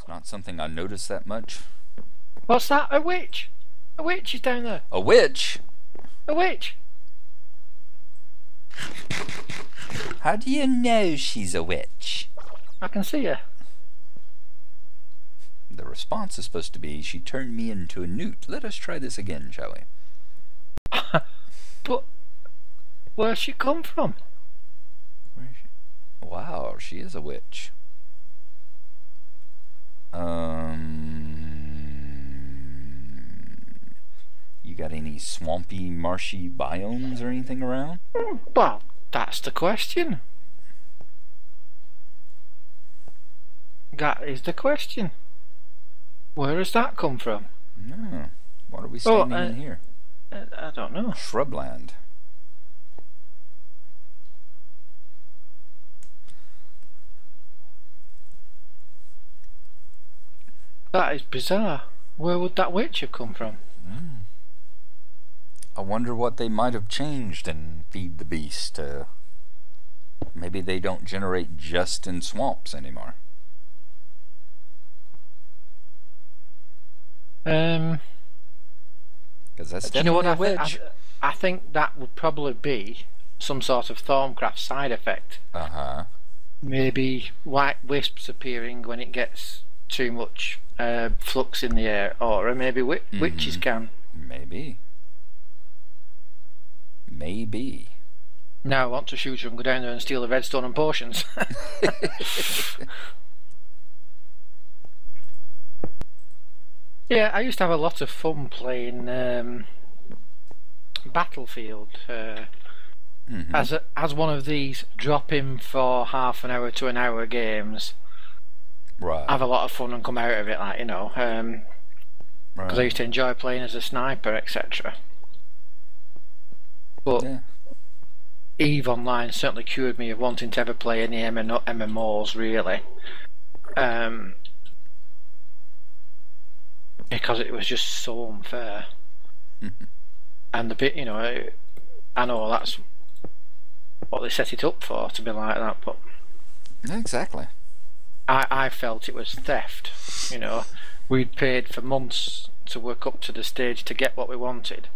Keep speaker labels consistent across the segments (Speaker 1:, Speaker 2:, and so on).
Speaker 1: It's not something I notice that much.
Speaker 2: What's that? A witch? A witch is down there.
Speaker 1: A witch?
Speaker 2: A witch?
Speaker 1: How do you know she's a witch?
Speaker 2: I can see her.
Speaker 1: The response is supposed to be, she turned me into a newt. Let us try this again, shall we?
Speaker 2: But where's she come from?
Speaker 1: Where is she? Wow, she is a witch. You got any swampy, marshy biomes or anything around?
Speaker 2: Well, that's the question. That is the question. Where has that come from?
Speaker 1: No. What are we standing in here?
Speaker 2: I don't know.
Speaker 1: Shrubland.
Speaker 2: That is bizarre. Where would that witch have come from?
Speaker 1: I wonder what they might have changed in Feed the Beast. Maybe they don't generate just in swamps anymore. Because that's
Speaker 2: do you know what
Speaker 1: definitely a witch.
Speaker 2: I think that would probably be some sort of Thorncraft side effect. Maybe white wisps appearing when it gets too much flux in the air, or maybe witches can.
Speaker 1: Maybe. Maybe.
Speaker 2: Now I want to shoot her and go down there and steal the redstone and potions. Yeah, I used to have a lot of fun playing Battlefield as one of these drop-in for half an hour to an hour games.
Speaker 1: Right.
Speaker 2: Have a lot of fun and come out of it, like, you know, because I used to enjoy playing as a sniper, etc. But
Speaker 1: yeah.
Speaker 2: EVE Online certainly cured me of wanting to ever play any MMOs, really. Because it was just so unfair. And the bit, you know, I know that's what they set it up for, to be like that, but
Speaker 1: exactly.
Speaker 2: I felt it was theft. You know, we'd paid for months to work up to the stage to get what we wanted.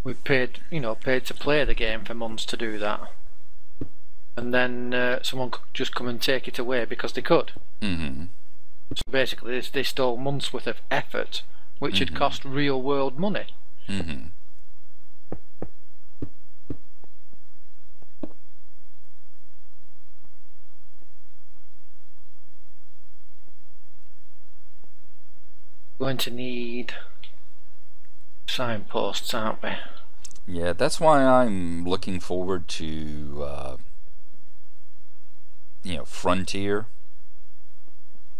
Speaker 2: We paid to play the game for months to do that, and then someone could just come and take it away because they could. So basically, they stole months worth of effort, which had cost real world money. Going to need signposts, aren't we?
Speaker 1: Yeah, that's why I'm looking forward to Frontier.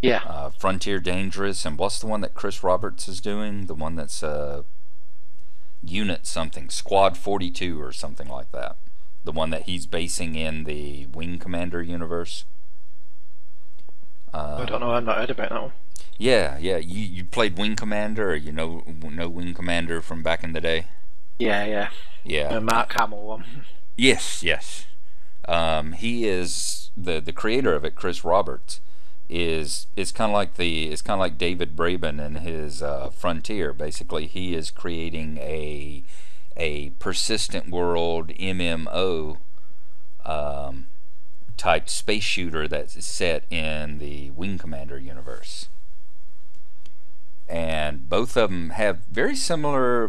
Speaker 2: Yeah.
Speaker 1: Frontier Dangerous, and what's the one that Chris Roberts is doing? The one that's Unit something, Squad 42 or something like that. The one that he's basing in the Wing Commander universe.
Speaker 2: I don't know, I've not heard about that one.
Speaker 1: Yeah. You played Wing Commander, or you know Wing Commander from back in the day?
Speaker 2: Yeah. The Mark Hamill one.
Speaker 1: Yes. He is the creator of it, Chris Roberts. Is kind of like David Braben in his Frontier. Basically, he is creating a persistent world MMO type space shooter that's set in the Wing Commander universe. And both of them have very similar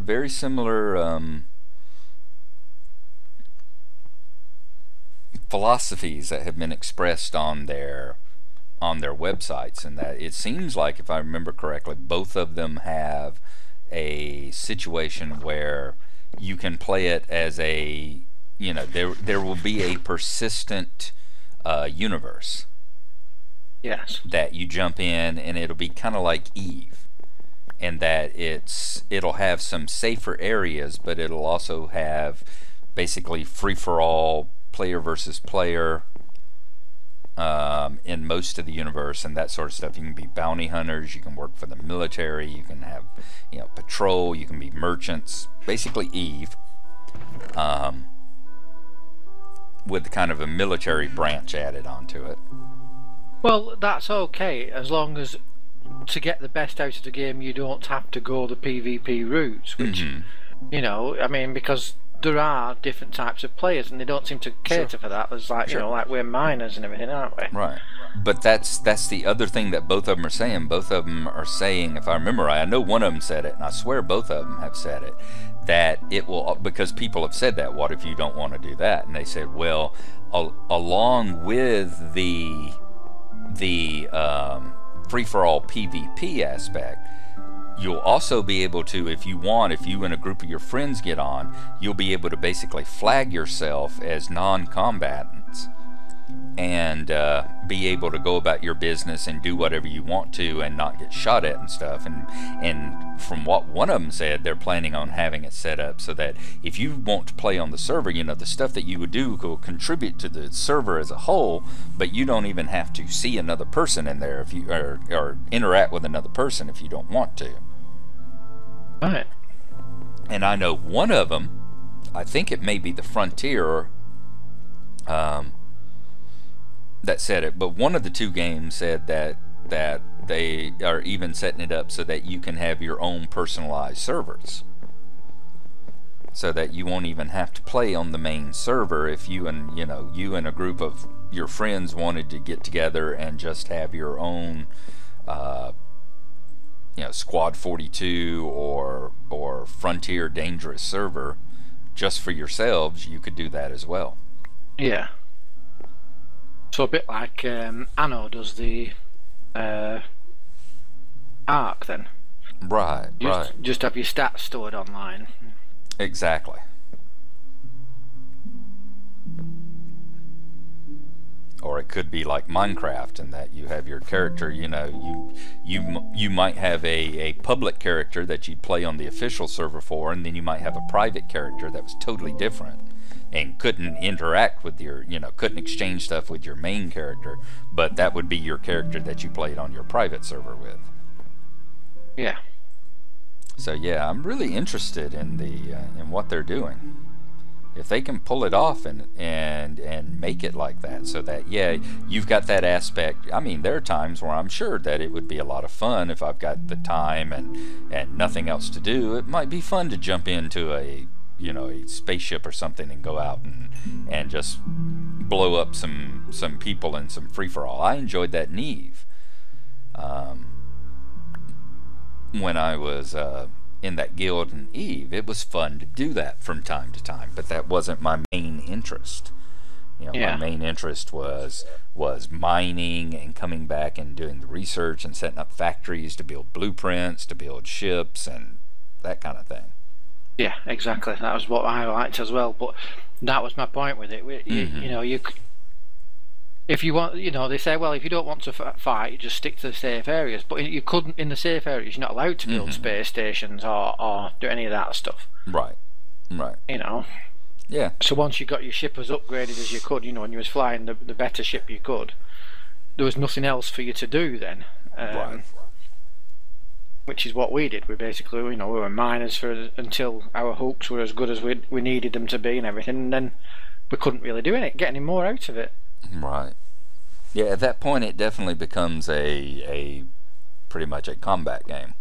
Speaker 1: philosophies that have been expressed on their websites, and that it seems like, if I remember correctly, both of them have a situation where you can play it as a, there will be a persistent universe.
Speaker 2: Yes.
Speaker 1: That you jump in, and it'll be kind of like Eve, and that it'll have some safer areas, but it'll also have basically free-for-all, player versus player in most of the universe, and that sort of stuff. You can be bounty hunters, you can work for the military, you can have patrol, you can be merchants, basically Eve, with kind of a military branch added onto it.
Speaker 2: Well, that's okay as long as to get the best out of the game you don't have to go the PvP route, which I mean, because there are different types of players and they don't seem to cater for that. There's like like we're miners and everything, aren't we?
Speaker 1: Right. But that's the other thing that both of them are saying. Both of them are saying, if I remember right, I know one of them said it, and I swear both of them have said it, that it will, because people have said that, what if you don't want to do that? And they said, well, along with the free-for-all PvP aspect, you'll also be able to, if you and a group of your friends get on, you'll be able to basically flag yourself as non-combatants and be able to go about your business and do whatever you want to and not get shot at and stuff. And from what one of them said, they're planning on having it set up so that if you want to play on the server, the stuff that you would do will contribute to the server as a whole, but you don't even have to see another person in there if you or interact with another person if you don't want to.
Speaker 2: Right.
Speaker 1: And I know one of them, I think it may be the Frontier, that said it, but one of the two games said that they are even setting it up so that you can have your own personalized servers, so that you won't even have to play on the main server if you and a group of your friends wanted to get together and just have your own Squad 42 or Frontier Dangerous server just for yourselves. You could do that as well.
Speaker 2: Yeah. So a bit like Anno does the Ark then.
Speaker 1: Right,
Speaker 2: Just have your stats stored online.
Speaker 1: Exactly. Or it could be like Minecraft in that you have your character, you might have a public character that you'd play on the official server for, and then you might have a private character that was totally different and couldn't interact with your, couldn't exchange stuff with your main character, but that would be your character that you played on your private server with.
Speaker 2: Yeah.
Speaker 1: So yeah, I'm really interested in in what they're doing. If they can pull it off and make it like that, so that you've got that aspect. I mean, there are times where I'm sure that it would be a lot of fun if I've got the time and nothing else to do. It might be fun to jump into a spaceship or something and go out and just blow up some people in some free-for-all. I enjoyed that in Eve. When I was in that guild in Eve, it was fun to do that from time to time, but that wasn't my main interest. My main interest was mining and coming back and doing the research and setting up factories to build blueprints, to build ships and that kind of thing. Yeah,
Speaker 2: exactly. That was what I liked as well. But that was my point with it. If you want, they say, well, if you don't want to fight, you just stick to the safe areas. But you couldn't, in the safe areas, you're not allowed to build space stations or do any of that stuff.
Speaker 1: Right. Yeah.
Speaker 2: So once you got your ship as upgraded as you could, when you was flying the better ship you could, there was nothing else for you to do then.
Speaker 1: Right.
Speaker 2: Which is what we did. We basically, we were miners until our hooks were as good as we needed them to be and everything, and then we couldn't really do get any more out of it.
Speaker 1: Right. Yeah, at that point it definitely becomes a pretty much a combat game.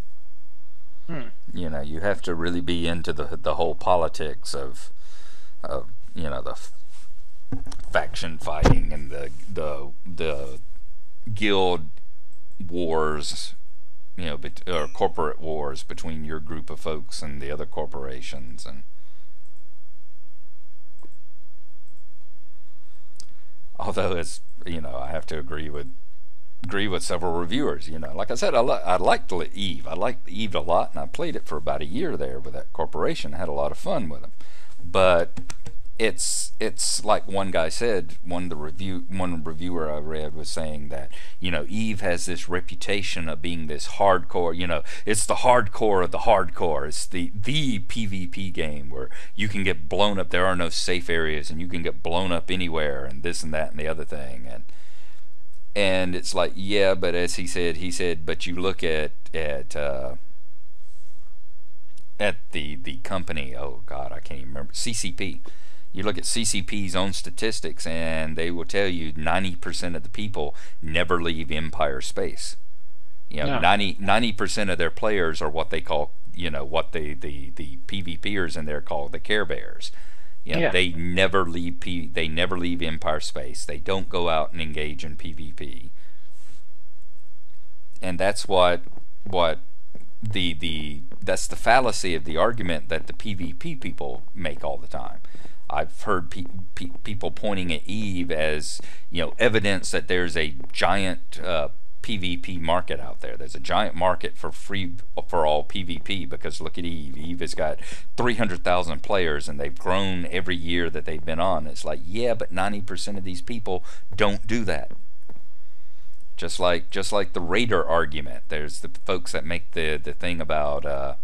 Speaker 1: You have to really be into the whole politics of the faction fighting and the guild wars, or corporate wars between your group of folks and the other corporations. And although it's, I have to agree with several reviewers. Like I said, I liked Eve. I liked Eve a lot, and I played it for about a year there with that corporation. I had a lot of fun with them. But it's like one guy said, one reviewer I read was saying that Eve has this reputation of being this hardcore, it's the hardcore of the hardcore. It's the PvP game where you can get blown up. There are no safe areas and you can get blown up anywhere and this and that and the other thing. And it's like, yeah, but as he said, but you look at the company, oh God, I can't even remember, CCP. You look at CCP's own statistics, and they will tell you 90% of the people never leave Empire space. You know,
Speaker 2: No.
Speaker 1: 90% of their players are what they call, you know, what the PvPers in there call the Carebears. You know,
Speaker 2: Yeah.
Speaker 1: they never leave they never leave Empire space. They don't go out and engage in PvP. And that's what that's the fallacy of the argument that the PvP people make all the time. I've heard people pointing at Eve as, you know, evidence that there's a giant PvP market out there. There's a giant market for all PvP, because look at Eve. Eve has got 300,000 players, and they've grown every year that they've been on. It's like, yeah, but 90% of these people don't do that. Just like the Raider argument. There's the folks that make the thing about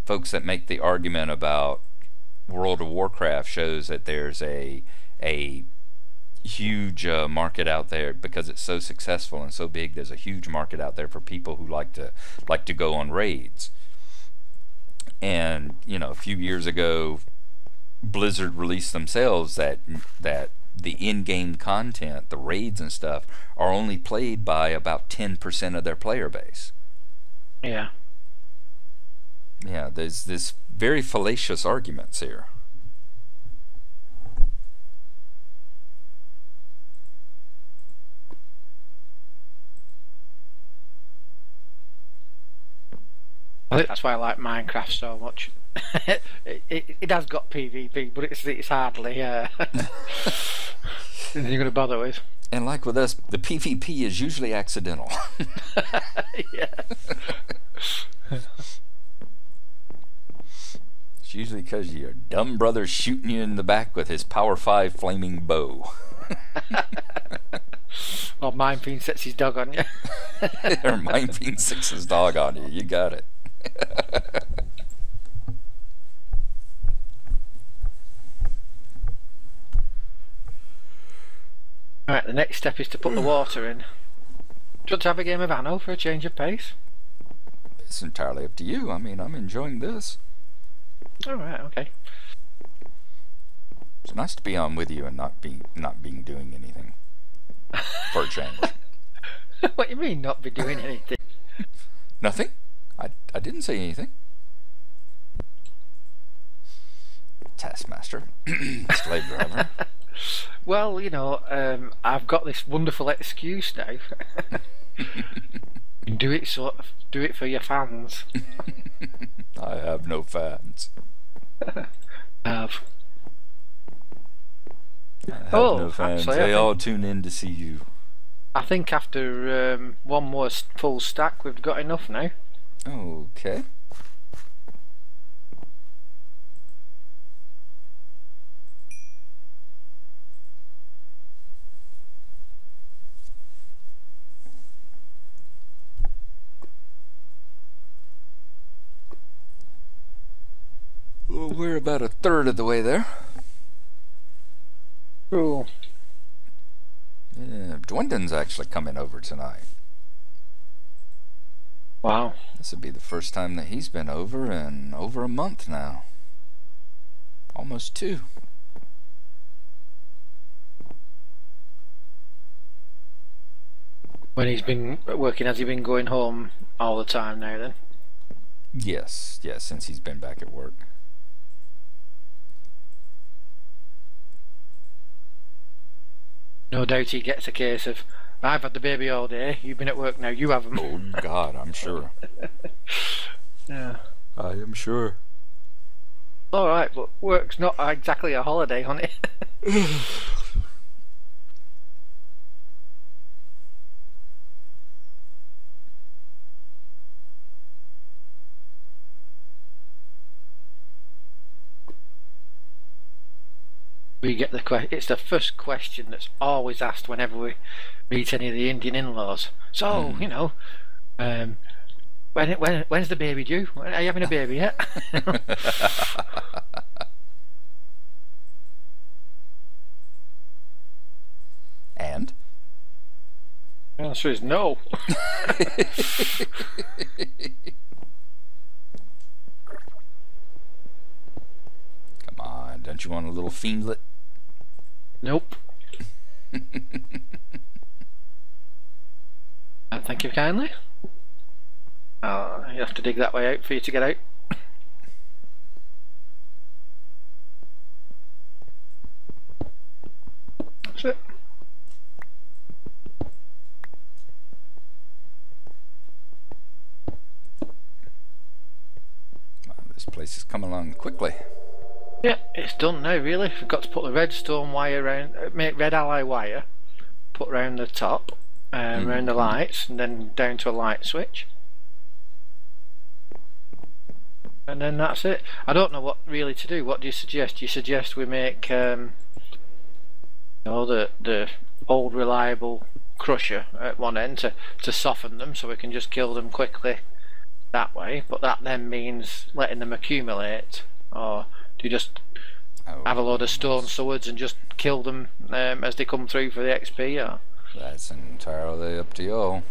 Speaker 1: folks that make the argument about World of Warcraft shows that there's a huge market out there because it's so successful and so big. There's a huge market out there for people who like to go on raids. And you know, a few years ago, Blizzard released themselves that the in-game content, the raids and stuff, are only played by about 10% of their player base.
Speaker 2: Yeah.
Speaker 1: Yeah, there's this very fallacious arguments here.
Speaker 2: I think that's why I like Minecraft so much. it has got PvP, but it's hardly anything you're going to bother with.
Speaker 1: And like with us, the PvP is usually accidental.
Speaker 2: Yeah.
Speaker 1: It's usually because your dumb brother's shooting you in the back with his Power 5 flaming bow.
Speaker 2: Or Mine Fiend sets his dog on you.
Speaker 1: Or Mine Fiend sets his dog on you. You got it.
Speaker 2: Alright, the next step is to put the water in. Do you want to have a game of Anno for a change of pace?
Speaker 1: It's entirely up to you. I mean, I'm enjoying this.
Speaker 2: Alright, okay.
Speaker 1: It's nice to be on with you and not being doing anything. For a change.
Speaker 2: What do you mean, not be doing anything?
Speaker 1: Nothing? I didn't say anything. Taskmaster. Slave driver.
Speaker 2: Well, you know, I've got this wonderful excuse now. do it for your fans.
Speaker 1: I have no fans.
Speaker 2: I have
Speaker 1: No fans.
Speaker 2: actually,
Speaker 1: They all tune in to see you.
Speaker 2: I think after one more full stack, we've got enough now.
Speaker 1: Okay. Well, we're about a third of the way there.
Speaker 2: Cool.
Speaker 1: Yeah, Dwendon's actually coming over tonight.
Speaker 2: Wow.
Speaker 1: This would be the first time that he's been over in over a month now. Almost 2.
Speaker 2: When he's been working, has he been going home all the time now then?
Speaker 1: Yes, since he's been back at work.
Speaker 2: No doubt he gets a case of, I've had the baby all day, you've been at work now, you haven't.
Speaker 1: Oh God, I'm sure.
Speaker 2: Yeah.
Speaker 1: I am sure.
Speaker 2: Alright, but work's not exactly a holiday, honey. We get the it's the first question that's always asked whenever we meet any of the Indian in-laws. So, you know, when's the baby due? Are you having a baby yet?
Speaker 1: And?
Speaker 2: The answer is no.
Speaker 1: Come on, Don't you want a little fiendlet?
Speaker 2: Nope. Thank you kindly. You have to dig that way out for you to get out. That's it.
Speaker 1: Wow, this place is coming along quickly.
Speaker 2: Yeah, it's done now really. We've got to put the redstone wire around, make red ally wire, put around the top, around the lights, and then down to a light switch. And then that's it. I don't know what really to do. What do you suggest? You suggest we make you know, the old reliable crusher at one end to soften them so we can just kill them quickly that way, but that then means letting them accumulate, or do you just have a load of stone swords and just kill them as they come through for the XP? Or?
Speaker 1: That's entirely up to you.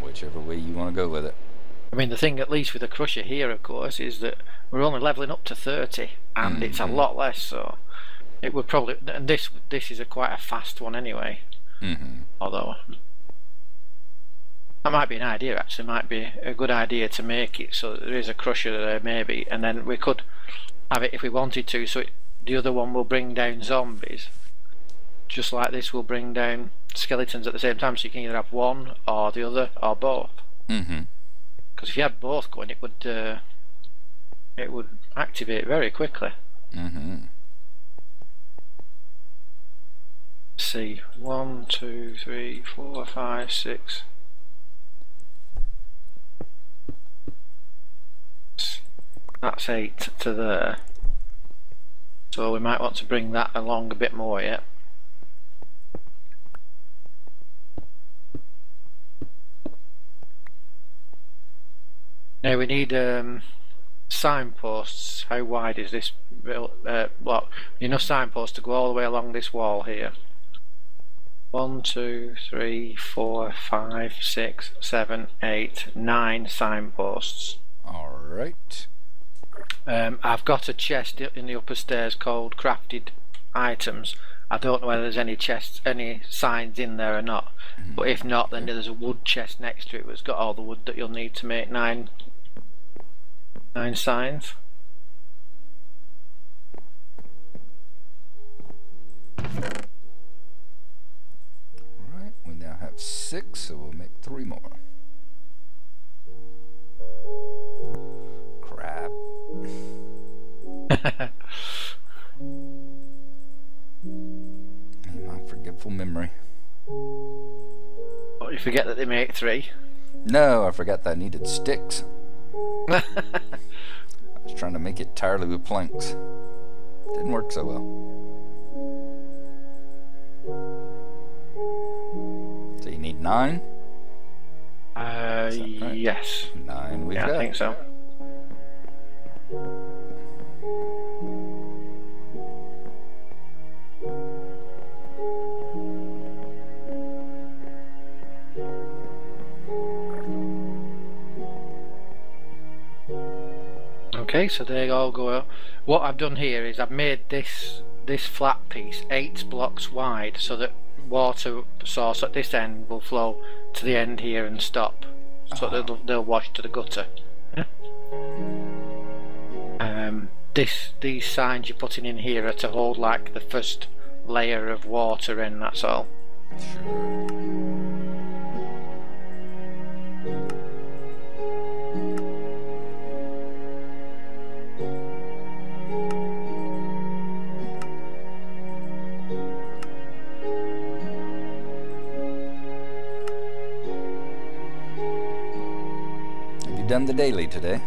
Speaker 1: Whichever way you want to go with it.
Speaker 2: I mean, the thing, at least with the crusher here, of course, is that we're only leveling up to 30, and it's a lot less. So it would probably, and this is quite a fast one anyway. Although that might be an idea. Actually, might be a good idea to make it so that there is a crusher there, maybe, and then we could have it if we wanted to. So the other one will bring down zombies, just like this will bring down skeletons at the same time. So you can either have one or the other or both. Because if you had both going, it would activate very quickly. Let's see, 1, 2, 3, 4, 5, 6. That's 8 to there. So we might want to bring that along a bit more yet. Now we need signposts. How wide is this block? Enough signposts to go all the way along this wall here. 1, 2, 3, 4, 5, 6, 7, 8, 9 signposts.
Speaker 1: Alright.
Speaker 2: I've got a chest in the upper stairs called crafted items. I don't know whether there's any signs in there or not. But if not, then there's a wood chest next to it that's got all the wood that you'll need to make 9 signs.
Speaker 1: Alright, we now have 6, so we'll make 3 more. Crap. My forgetful memory.
Speaker 2: But you forget that they make 3.
Speaker 1: No, I forgot that I needed sticks. I was trying to make it entirely with planks. Didn't work so well. So you need 9? Right?
Speaker 2: Yes.
Speaker 1: 9 we've got.
Speaker 2: I think so. Okay, so they all go out. What I've done here is I've made this flat piece 8 blocks wide, so that water source at this end will flow to the end here and stop, so they'll wash to the gutter. Yeah. These signs you're putting in here are to hold like the first layer of water in. That's all.
Speaker 1: Sure. Done the daily today?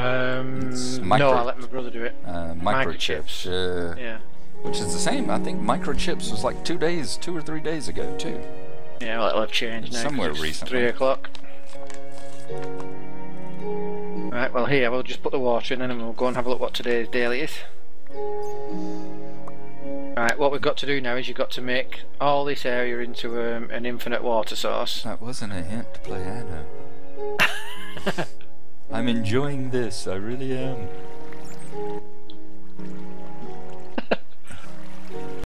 Speaker 2: No, I let my brother do it.
Speaker 1: Microchips.
Speaker 2: Yeah.
Speaker 1: Which is the same. I think microchips was like 2 or 3 days ago too.
Speaker 2: Yeah, well, it'll have changed now.
Speaker 1: Somewhere recently.
Speaker 2: 3 o'clock. Right, well here, we'll just put the water in and then we'll go and have a look what today's daily is. Right, what we've got to do now is you've got to make all this area into an infinite water source.
Speaker 1: That wasn't a hint to play Anna. I'm enjoying this, I really am.